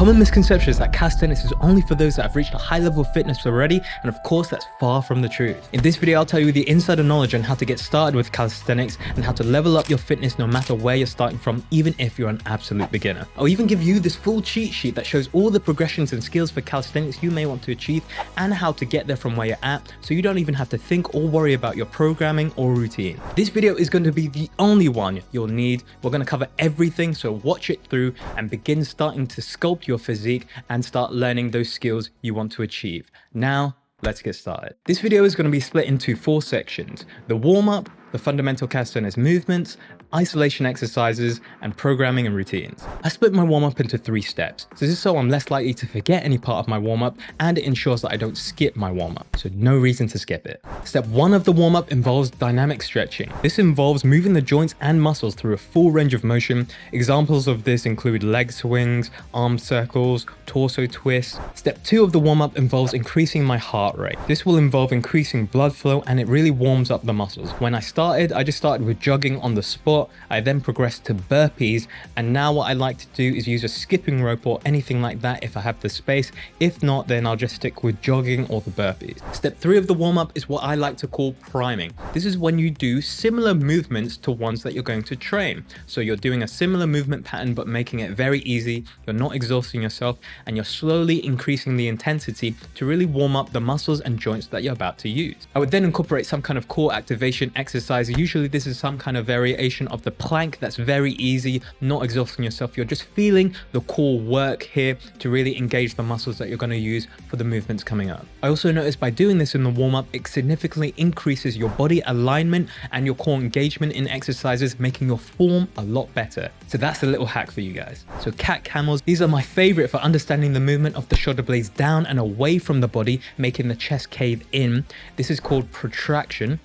common misconception is that calisthenics is only for those that have reached a high level of fitness already, and of course that's far from the truth. In this video I'll tell you the insider knowledge on how to get started with calisthenics and how to level up your fitness no matter where you're starting from, even if you're an absolute beginner. I'll even give you this full cheat sheet that shows all the progressions and skills for calisthenics you may want to achieve and how to get there from where you're at, so you don't even have to think or worry about your programming or routine. This video is going to be the only one you'll need. We're going to cover everything, so watch it through and begin starting to sculpt your physique and start learning those skills you want to achieve. Now, let's get started. This video is going to be split into 4 sections: the warm-up, the fundamental calisthenics movements, isolation exercises, and programming and routines. I split my warm-up into 3 steps. So this is so I'm less likely to forget any part of my warm-up, and it ensures that I don't skip my warm-up. So no reason to skip it. Step 1 of the warm-up involves dynamic stretching. This involves moving the joints and muscles through a full range of motion. Examples of this include leg swings, arm circles, torso twists. Step 2 of the warm-up involves increasing my heart rate. This will involve increasing blood flow, and it really warms up the muscles. When I just started with jogging on the spot. I then progressed to burpees, and now what I like to do is use a skipping rope or anything like that if I have the space. If not, then I'll just stick with jogging or the burpees. Step 3 of the warm-up is what I like to call priming. This is when you do similar movements to ones that you're going to train. So you're doing a similar movement pattern but making it very easy, you're not exhausting yourself, and you're slowly increasing the intensity to really warm up the muscles and joints that you're about to use. I would then incorporate some kind of core activation exercise. Usually this is some kind of variation of the plank that's very easy, not exhausting yourself. You're just feeling the core work here to really engage the muscles that you're going to use for the movements coming up. I also noticed by doing this in the warm-up, it significantly increases your body alignment and your core engagement in exercises, making your form a lot better. So that's a little hack for you guys. So cat camels, these are my favorite for understanding the movement of the shoulder blades down and away from the body, making the chest cave in. This is called protraction.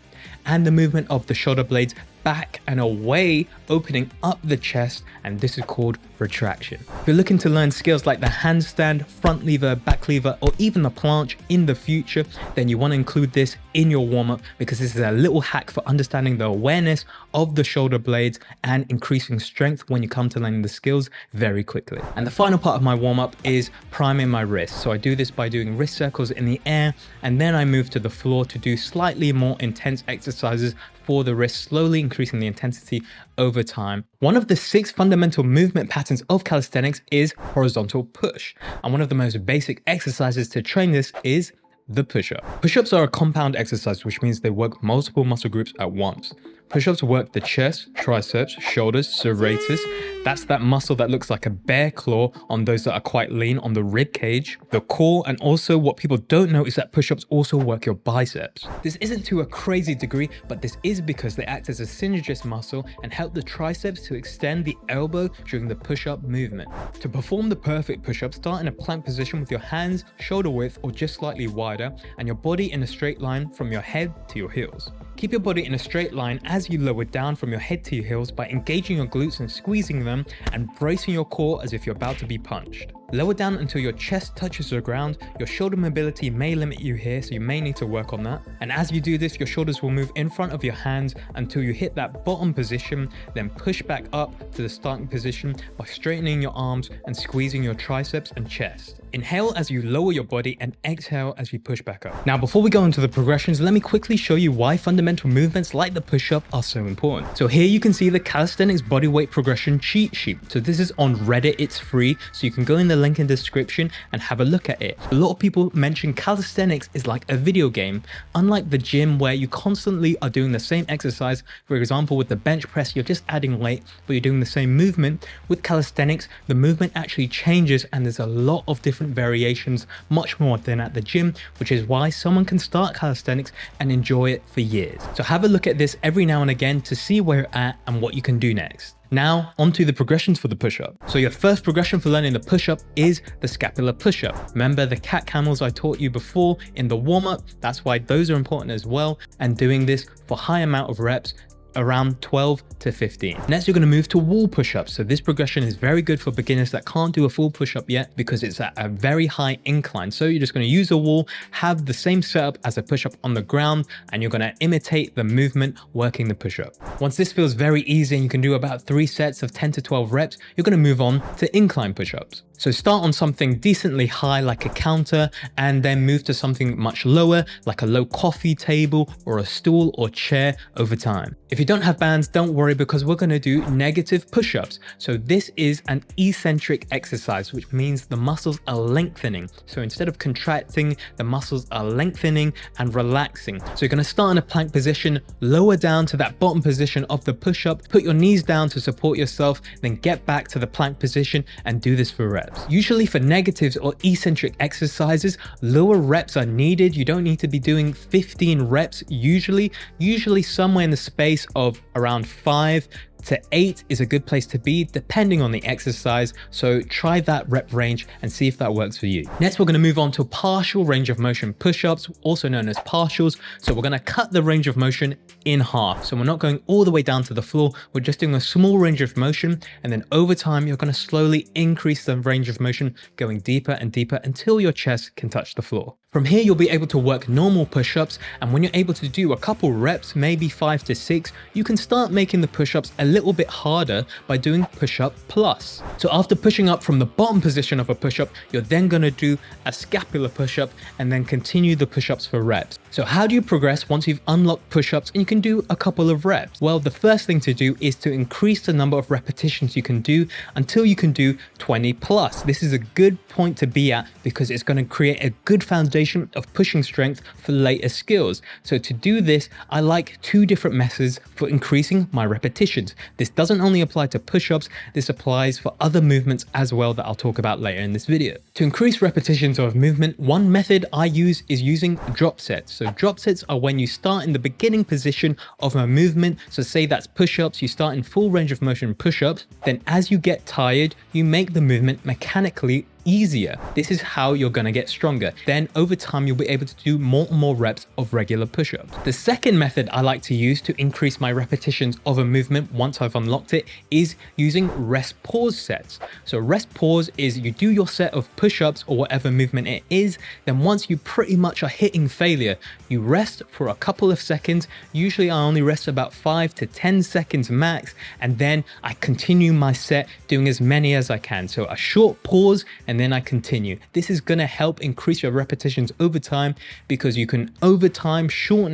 And the movement of the shoulder blades back and away, opening up the chest, and this is called retraction. If you're looking to learn skills like the handstand, front lever, back lever, or even the planche in the future, then you want to include this in your warm-up, because this is a little hack for understanding the awareness of the shoulder blades and increasing strength when you come to learning the skills very quickly. And the final part of my warm-up is priming my wrists. So I do this by doing wrist circles in the air, and then I move to the floor to do slightly more intense exercises for the wrist, slowly increasing the intensity over time. One of the 6 fundamental movement patterns of calisthenics is horizontal push. And one of the most basic exercises to train this is the push-up. Push-ups are a compound exercise, which means they work multiple muscle groups at once. Push-ups work the chest, triceps, shoulders, serratus. That's that muscle that looks like a bear claw on those that are quite lean, on the rib cage, the core, and also what people don't know is that push-ups also work your biceps. This isn't to a crazy degree, but this is because they act as a synergist muscle and help the triceps to extend the elbow during the push-up movement. To perform the perfect push-up, start in a plank position with your hands shoulder width or just slightly wider, and your body in a straight line from your head to your heels. Keep your body in a straight line as you lower down from your head to your heels by engaging your glutes and squeezing them and bracing your core as if you're about to be punched. Lower down until your chest touches the ground. Your shoulder mobility may limit you here, so you may need to work on that. And as you do this, your shoulders will move in front of your hands until you hit that bottom position, then push back up to the starting position by straightening your arms and squeezing your triceps and chest. Inhale as you lower your body and exhale as you push back up. Now, before we go into the progressions, let me quickly show you why fundamental movements like the push-up are so important. So here you can see the Calisthenics Bodyweight Progression cheat sheet. So this is on Reddit, it's free, so you can go in the link in the description and have a look at it. A lot of people mention calisthenics is like a video game. Unlike the gym where you constantly are doing the same exercise, for example with the bench press, you're just adding weight, but you're doing the same movement. With calisthenics, the movement actually changes and there's a lot of different variations, much more than at the gym, which is why someone can start calisthenics and enjoy it for years. So have a look at this every now and again to see where you're at and what you can do next. Now, onto the progressions for the push-up. So your first progression for learning the push-up is the scapular push-up. Remember the cat camels I taught you before in the warm-up? That's why those are important as well. And doing this for high amount of reps, around 12 to 15. Next, you're going to move to wall push-ups. So this progression is very good for beginners that can't do a full push-up yet because it's at a very high incline. So you're just going to use a wall, have the same setup as a push-up on the ground, and you're going to imitate the movement working the push-up. Once this feels very easy and you can do about 3 sets of 10 to 12 reps, you're going to move on to incline push-ups. So start on something decently high like a counter and then move to something much lower like a low coffee table or a stool or chair over time. If you don't have bands, don't worry because we're going to do negative push-ups. So this is an eccentric exercise, which means the muscles are lengthening. So instead of contracting, the muscles are lengthening and relaxing. So you're going to start in a plank position, lower down to that bottom position of the push-up, put your knees down to support yourself, then get back to the plank position and do this for reps. Usually for negatives or eccentric exercises, lower reps are needed. You don't need to be doing 15 reps usually somewhere in the space of around 5 to 8 is a good place to be depending on the exercise. So try that rep range and see if that works for you. Next, we're going to move on to partial range of motion push-ups, also known as partials. So we're going to cut the range of motion in half. So we're not going all the way down to the floor. We're just doing a small range of motion. And then over time, you're going to slowly increase the range of motion, going deeper and deeper until your chest can touch the floor. From here, you'll be able to work normal push-ups, and when you're able to do a couple reps, maybe 5 to 6, you can start making the push-ups a little bit harder by doing push-up plus. So after pushing up from the bottom position of a push-up, you're then going to do a scapular push-up and then continue the push-ups for reps. So how do you progress once you've unlocked push-ups and you can do a couple of reps? Well, the first thing to do is to increase the number of repetitions you can do until you can do 20 plus. This is a good point to be at because it's going to create a good foundation of pushing strength for later skills. So to do this, I like 2 different methods for increasing my repetitions. This doesn't only apply to push-ups, this applies for other movements as well that I'll talk about later in this video. To increase repetitions of movement, one method I use is using drop sets. So drop sets are when you start in the beginning position of a movement. So say that's push-ups, you start in full range of motion push-ups, then as you get tired, you make the movement mechanically easier. This is how you're going to get stronger. Then over time, you'll be able to do more and more reps of regular push-ups. The second method I like to use to increase my repetitions of a movement once I've unlocked it is using rest pause sets. So rest pause is you do your set of push-ups or whatever movement it is. Then once you pretty much are hitting failure, you rest for a couple of seconds. Usually I only rest about 5 to 10 seconds max. And then I continue my set doing as many as I can. So a short pause and then I continue. This is going to help increase your repetitions over time because you can over time shorten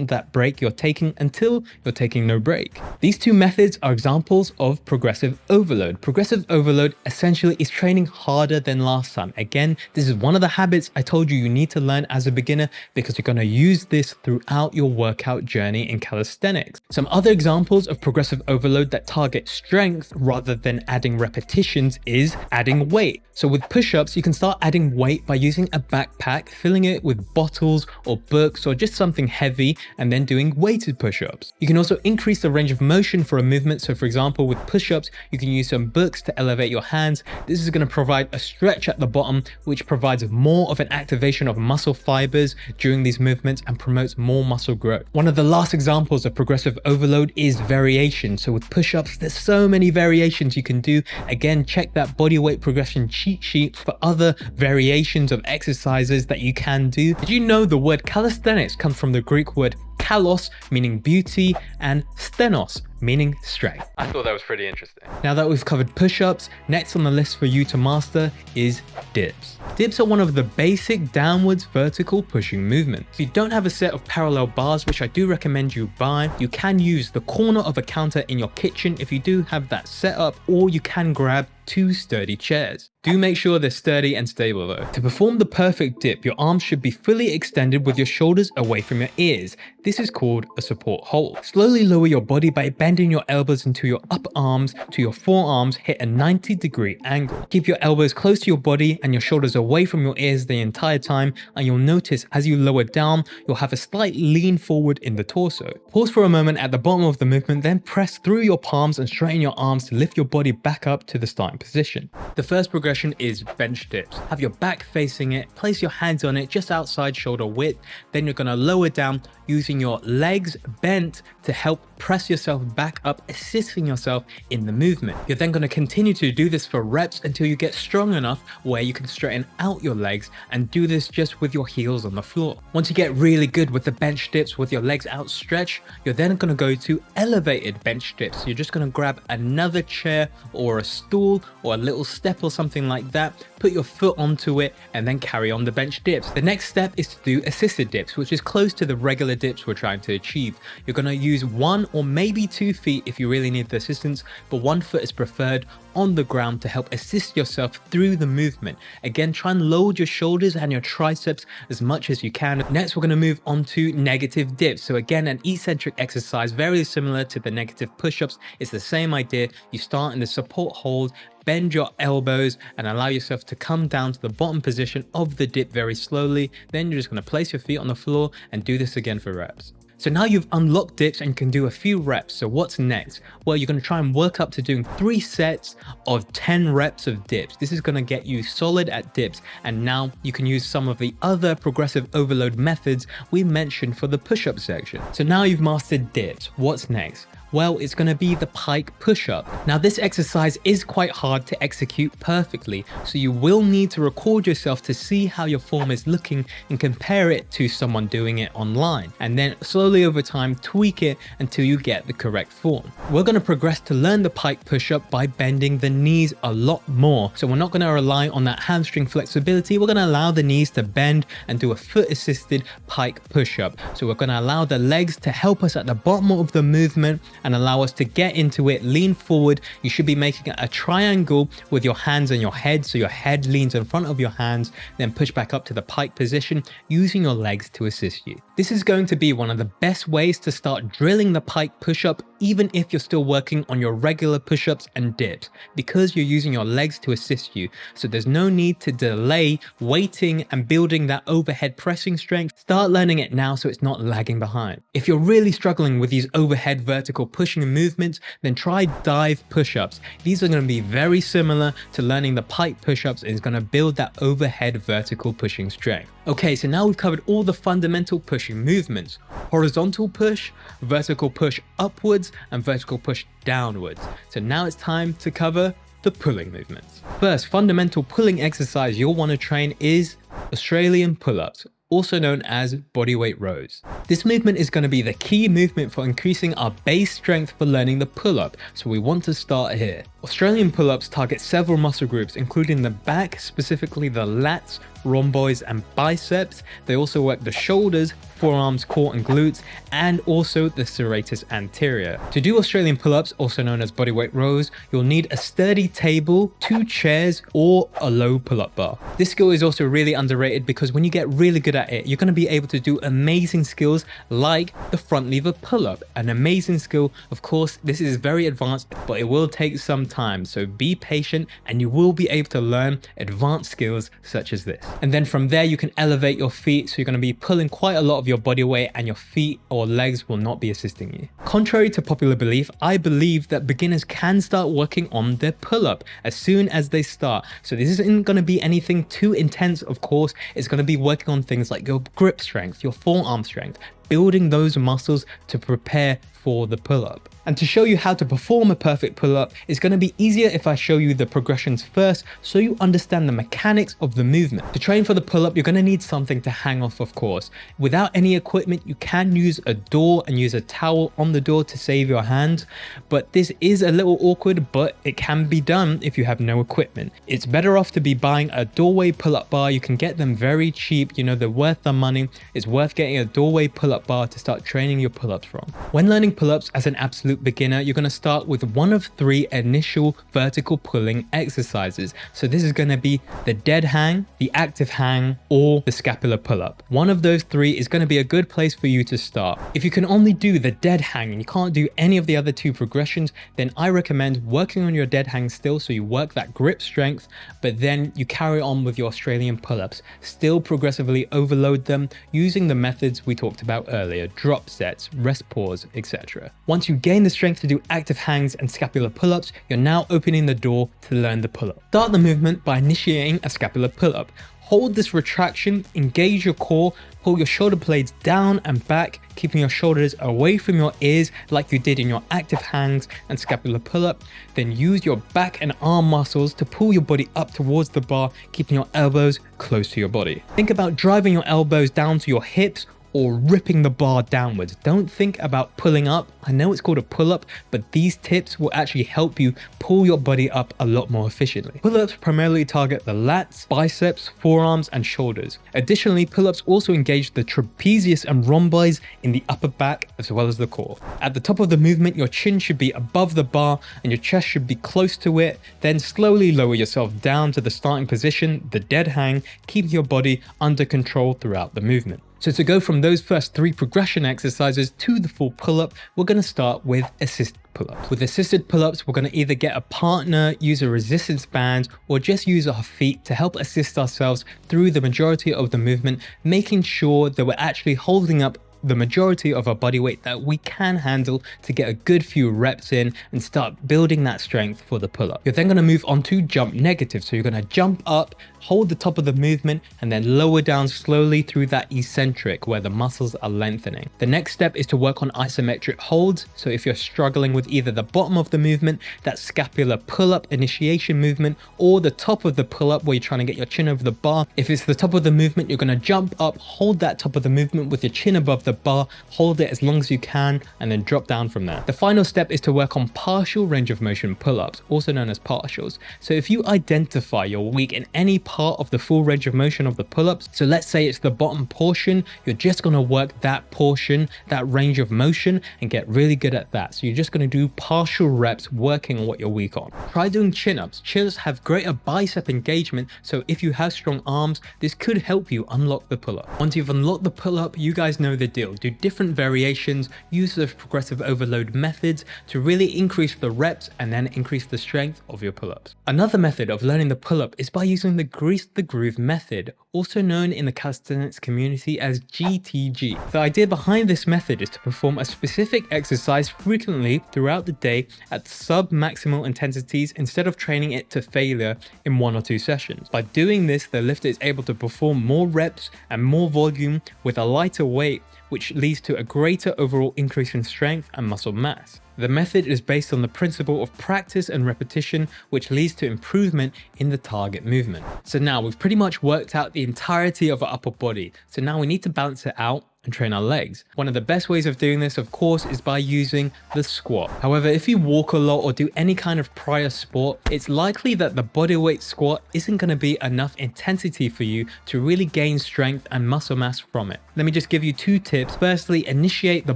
that break you're taking until you're taking no break. These 2 methods are examples of progressive overload. Progressive overload essentially is training harder than last time. Again, this is one of the habits I told you need to learn as a beginner because you're going to use this throughout your workout journey in calisthenics. Some other examples of progressive overload that target strength rather than adding repetitions is adding weight. So with push-ups, you can start adding weight by using a backpack, filling it with bottles or books or just something heavy, and then doing weighted push-ups. You can also increase the range of motion for a movement. So for example, with push-ups, you can use some books to elevate your hands. This is going to provide a stretch at the bottom, which provides more of an activation of muscle fibers during these movements and promotes more muscle growth. One of the last examples of progressive overload is variation. So with push-ups, there's so many variations you can do. Again, check that bodyweight progression cheat sheet for other variations of exercises that you can do. Did you know the word calisthenics comes from the Greek word kalos, meaning beauty, and stenos, meaning strength? I thought that was pretty interesting. Now that we've covered push-ups, next on the list for you to master is dips. Dips are one of the basic downwards vertical pushing movements. If you don't have a set of parallel bars, which I do recommend you buy, you can use the corner of a counter in your kitchen if you do have that set up, or you can grab 2 sturdy chairs. Do make sure they're sturdy and stable though. To perform the perfect dip, your arms should be fully extended with your shoulders away from your ears. This is called a support hold. Slowly lower your body by bending your elbows into your upper arms to your forearms hit a 90-degree angle. Keep your elbows close to your body and your shoulders away from your ears the entire time, and you'll notice as you lower down, you'll have a slight lean forward in the torso. Pause for a moment at the bottom of the movement, then press through your palms and straighten your arms to lift your body back up to the starting position. The first progression is bench dips. Have your back facing it, place your hands on it just outside shoulder width, then you're going to lower down using your legs bent to help press yourself back up, assisting yourself in the movement. You're then going to continue to do this for reps until you get strong enough where you can straighten out your legs and do this just with your heels on the floor. Once you get really good with the bench dips with your legs outstretched, you're then going to go to elevated bench dips. So you're just going to grab another chair or a stool or a little step or something like that, put your foot onto it, and then carry on the bench dips. The next step is to do assisted dips, which is close to the regular dips we're trying to achieve. You're going to use 1 or maybe 2 feet if you really need the assistance, but 1 foot is preferred on the ground to help assist yourself through the movement. Again, try and load your shoulders and your triceps as much as you can. Next, we're going to move on to negative dips. So again, an eccentric exercise, very similar to the negative push-ups. It's the same idea. You start in the support hold, bend your elbows and allow yourself to come down to the bottom position of the dip very slowly. Then you're just going to place your feet on the floor and do this again for reps. So now you've unlocked dips and can do a few reps. So what's next? Well, you're going to try and work up to doing 3 sets of 10 reps of dips. This is going to get you solid at dips. And now you can use some of the other progressive overload methods we mentioned for the push-up section. So now you've mastered dips. What's next? Well, it's going to be the pike push-up. Now this exercise is quite hard to execute perfectly, so you will need to record yourself to see how your form is looking and compare it to someone doing it online, and then slowly over time tweak it until you get the correct form. We're going to progress to learn the pike push-up by bending the knees a lot more. So we're not going to rely on that hamstring flexibility. We're going to allow the knees to bend and do a foot assisted pike push-up. So we're going to allow the legs to help us at the bottom of the movement and allow us to get into it. Lean forward. You should be making a triangle with your hands and your head, so your head leans in front of your hands, then push back up to the pike position using your legs to assist you. This is going to be one of the best ways to start drilling the pike push-up, even if you're still working on your regular push-ups and dips, because you're using your legs to assist you. So there's no need to delay waiting and building that overhead pressing strength. Start learning it now so it's not lagging behind. If you're really struggling with these overhead vertical pushing movements, then try dive push-ups. These are going to be very similar to learning the pike push-ups, and it's going to build that overhead vertical pushing strength. Okay, so now we've covered all the fundamental pushing movements: horizontal push, vertical push upwards, and vertical push downwards. So now it's time to cover the pulling movements. First fundamental pulling exercise you'll want to train is Australian pull-ups, also known as bodyweight rows. This movement is going to be the key movement for increasing our base strength for learning the pull-up, so we want to start here. Australian pull-ups target several muscle groups, including the back, specifically the lats, rhomboids, and biceps. They also work the shoulders, forearms, core, and glutes, and also the serratus anterior. To do Australian pull-ups, also known as bodyweight rows, you'll need a sturdy table, 2 chairs, or a low pull-up bar. This skill is also really underrated because when you get really good at it, you're going to be able to do amazing skills like the front lever pull-up. An amazing skill. Of course, this is very advanced, but it will take some time, so be patient and you will be able to learn advanced skills such as this. And then from there you can elevate your feet, so you're going to be pulling quite a lot of your body weight and your feet or legs will not be assisting you. Contrary to popular belief, I believe that beginners can start working on their pull-up as soon as they start. So this isn't going to be anything too intense, of course. It's going to be working on things like your grip strength, your forearm strength, building those muscles to prepare for the pull-up. And to show you how to perform a perfect pull-up, it's going to be easier if I show you the progressions first so you understand the mechanics of the movement. To train for the pull-up, you're going to need something to hang off, of course. Without any equipment, you can use a door and use a towel on the door to save your hands, but this is a little awkward, but it can be done if you have no equipment. It's better off to be buying a doorway pull-up bar. You can get them very cheap, you know, they're worth the money. It's worth getting a doorway pull-up bar to start training your pull-ups from. When learning pull-ups as an absolute beginner, you're going to start with one of 3 initial vertical pulling exercises. So this is going to be the dead hang, the active hang, or the scapular pull-up. One of those 3 is going to be a good place for you to start. If you can only do the dead hang and you can't do any of the other 2 progressions, then I recommend working on your dead hang still, so you work that grip strength, but then you carry on with your Australian pull-ups. Still progressively overload them using the methods we talked about earlier: drop sets, rest pause, etc. Once you gain the strength to do active hangs and scapular pull-ups, you're now opening the door to learn the pull-up. Start the movement by initiating a scapular pull-up. Hold this retraction, engage your core, pull your shoulder blades down and back, keeping your shoulders away from your ears like you did in your active hangs and scapular pull-up. Then use your back and arm muscles to pull your body up towards the bar, keeping your elbows close to your body. Think about driving your elbows down to your hips or ripping the bar downwards. Don't think about pulling up. I know it's called a pull-up, but these tips will actually help you pull your body up a lot more efficiently. Pull-ups primarily target the lats, biceps, forearms, and shoulders. Additionally, pull-ups also engage the trapezius and rhombi in the upper back as well as the core. At the top of the movement, your chin should be above the bar and your chest should be close to it. Then slowly lower yourself down to the starting position, the dead hang, keeping your body under control throughout the movement. So to go from those first 3 progression exercises to the full pull-up, we're going to start with assisted pull-ups. With assisted pull-ups, we're going to either get a partner, use a resistance band, or just use our feet to help assist ourselves through the majority of the movement, making sure that we're actually holding up the majority of our body weight that we can handle to get a good few reps in and start building that strength for the pull-up. You're then going to move on to jump negative. So you're going to jump up, hold the top of the movement, and then lower down slowly through that eccentric where the muscles are lengthening. The next step is to work on isometric holds. So if you're struggling with either the bottom of the movement, that scapular pull-up initiation movement, or the top of the pull-up where you're trying to get your chin over the bar, if it's the top of the movement, you're going to jump up, hold that top of the movement with your chin above the bar, hold it as long as you can, and then drop down from there. The final step is to work on partial range of motion pull-ups, also known as partials. So if you identify you're weak in any part of the full range of motion of the pull-ups, so let's say it's the bottom portion, you're just going to work that portion, that range of motion, and get really good at that. So you're just going to do partial reps working on what you're weak on. Try doing chin-ups. Chin-ups have greater bicep engagement, so if you have strong arms, this could help you unlock the pull-up. Once you've unlocked the pull-up, you guys know the deal. Do different variations, use those progressive overload methods to really increase the reps and then increase the strength of your pull-ups. Another method of learning the pull-up is by using the grease the groove method, also known in the calisthenics community as GTG. The idea behind this method is to perform a specific exercise frequently throughout the day at sub-maximal intensities instead of training it to failure in 1 or 2 sessions. By doing this, the lifter is able to perform more reps and more volume with a lighter weight, which leads to a greater overall increase in strength and muscle mass. The method is based on the principle of practice and repetition, which leads to improvement in the target movement. So now we've pretty much worked out the entirety of our upper body. So now we need to balance it out and train our legs. One of the best ways of doing this, of course, is by using the squat. However, if you walk a lot or do any kind of prior sport, it's likely that the bodyweight squat isn't going to be enough intensity for you to really gain strength and muscle mass from it. Let me just give you 2 tips. Firstly, initiate the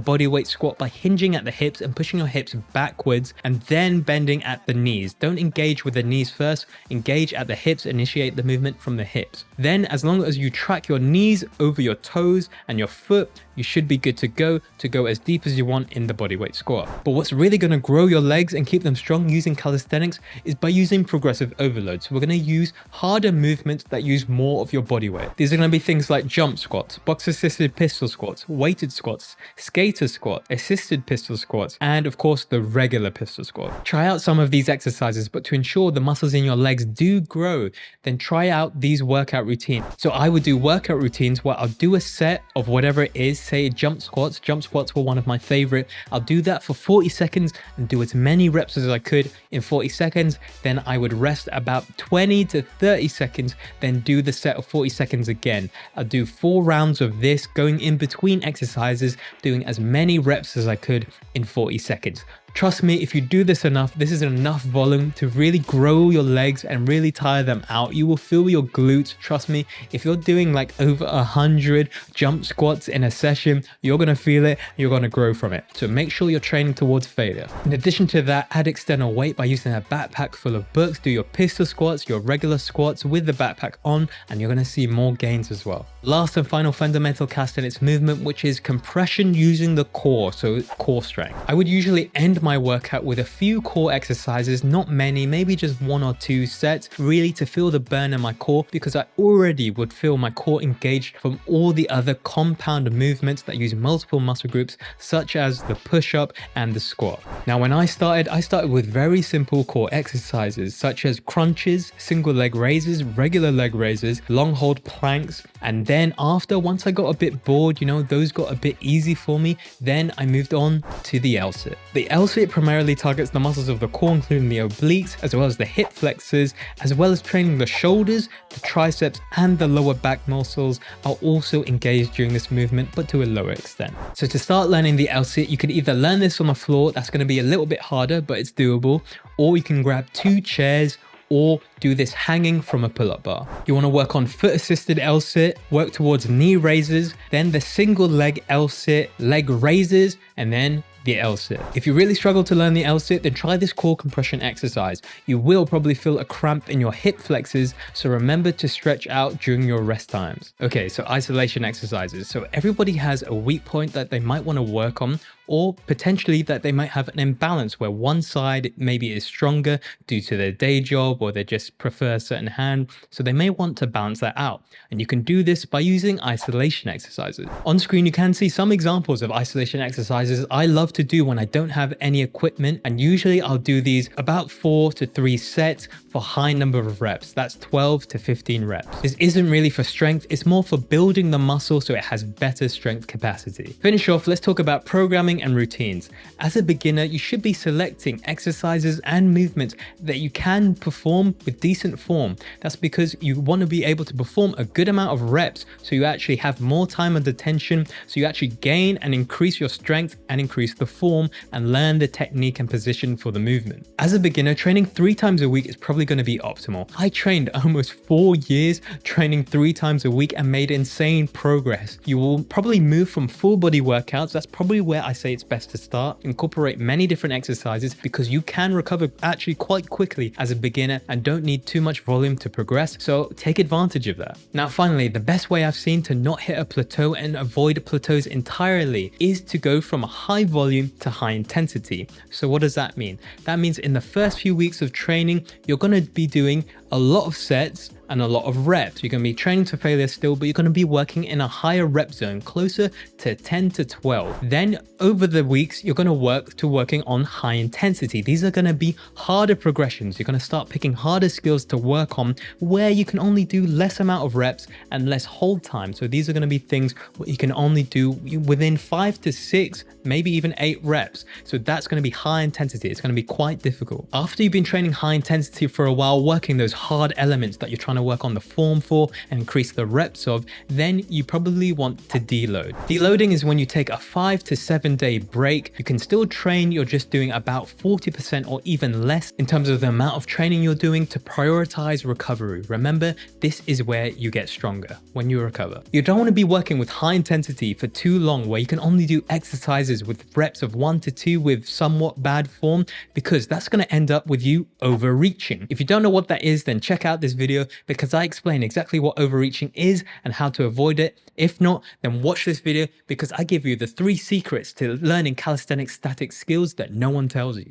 bodyweight squat by hinging at the hips and pushing your hips backwards and then bending at the knees. Don't engage with the knees first, engage at the hips, initiate the movement from the hips. Then, as long as you track your knees over your toes and your foot, you should be good to go as deep as you want in the bodyweight squat. But what's really going to grow your legs and keep them strong using calisthenics is by using progressive overload. So we're going to use harder movements that use more of your body weight. These are going to be things like jump squats, box assisted pistol squats, weighted squats, skater squat, assisted pistol squats, and of course the regular pistol squat. Try out some of these exercises, but to ensure the muscles in your legs do grow, then try out these workout routines. So I would do workout routines where I'll do a set of whatever it is, say jump squats. Jump squats were one of my favorite. I'll do that for 40 seconds and do as many reps as I could in 40 seconds. Then I would rest about 20 to 30 seconds, then do the set of 40 seconds again. I'll do 4 rounds of this, going in between exercises, doing as many reps as I could in 40 seconds. Trust me, if you do this enough, this is enough volume to really grow your legs and really tire them out. You will feel your glutes. Trust me, if you're doing like over 100 jump squats in a session, you're going to feel it. You're going to grow from it. So make sure you're training towards failure. In addition to that, add external weight by using a backpack full of books. Do your pistol squats, your regular squats with the backpack on, and you're going to see more gains as well. Last and final fundamental calisthenics movement, which is compression using the core, so core strength. I would usually end end my workout with a few core exercises, not many, maybe just 1 or 2 sets, really to feel the burn in my core, because I already would feel my core engaged from all the other compound movements that use multiple muscle groups, such as the push-up and the squat. Now, when I started with very simple core exercises, such as crunches, single leg raises, regular leg raises, long hold planks, and then once I got a bit bored, those got a bit easy for me, then I moved on to the L-sit. The L-sit primarily targets the muscles of the core, including the obliques, as well as the hip flexors, as well as training the shoulders, the triceps, and the lower back muscles are also engaged during this movement, but to a lower extent. So to start learning the L-sit, you can either learn this on the floor, that's going to be a little bit harder, but it's doable, or you can grab 2 chairs or do this hanging from a pull-up bar. You want to work on foot assisted L-sit, work towards knee raises, then the single leg L-sit, leg raises, and then the L-sit. If you really struggle to learn the L-sit, then try this core compression exercise. You will probably feel a cramp in your hip flexors, so remember to stretch out during your rest times. Okay, so isolation exercises. So everybody has a weak point that they might want to work on, or potentially that they might have an imbalance where one side maybe is stronger due to their day job, or they just prefer a certain hand. So they may want to balance that out. And you can do this by using isolation exercises. On screen, you can see some examples of isolation exercises I love to do when I don't have any equipment. And usually I'll do these about 4 to 3 sets for high number of reps. That's 12 to 15 reps. This isn't really for strength. It's more for building the muscle so it has better strength capacity. Finish off, let's talk about programming and routines. As a beginner, you should be selecting exercises and movements that you can perform with decent form. That's because you want to be able to perform a good amount of reps so you actually have more time under tension, so you actually gain and increase your strength and increase the form and learn the technique and position for the movement. As a beginner, training 3 times a week is probably going to be optimal. I trained almost 4 years training 3 times a week and made insane progress. You will probably move from full body workouts. That's probably where I say it's best to start. Incorporate many different exercises because you can recover actually quite quickly as a beginner and don't need too much volume to progress. So take advantage of that. Now, finally, the best way I've seen to not hit a plateau and avoid plateaus entirely is to go from a high volume to high intensity. So what does that mean? That means in the first few weeks of training, you're going to be doing a lot of sets and a lot of reps. You're going to be training to failure still, but you're going to be working in a higher rep zone, closer to 10 to 12. Then over the weeks, you're going to working on high intensity. These are going to be harder progressions. You're going to start picking harder skills to work on where you can only do less amount of reps and less hold time. So these are going to be things what you can only do within 5 to 6, maybe even 8 reps. So that's going to be high intensity. It's going to be quite difficult. After you've been training high intensity for a while, working those hard elements that you're trying to work on the form for and increase the reps of, then you probably want to deload. Deloading is when you take a 5 to 7 day break. You can still train, you're just doing about 40% or even less in terms of the amount of training you're doing to prioritize recovery. Remember, this is where you get stronger, when you recover. You don't want to be working with high intensity for too long where you can only do exercises with reps of 1 to 2 with somewhat bad form, because that's going to end up with you overreaching. If you don't know what that is, then check out this video because I explain exactly what overreaching is and how to avoid it. If not, then watch this video because I give you the 3 secrets to learning calisthenics static skills that no one tells you.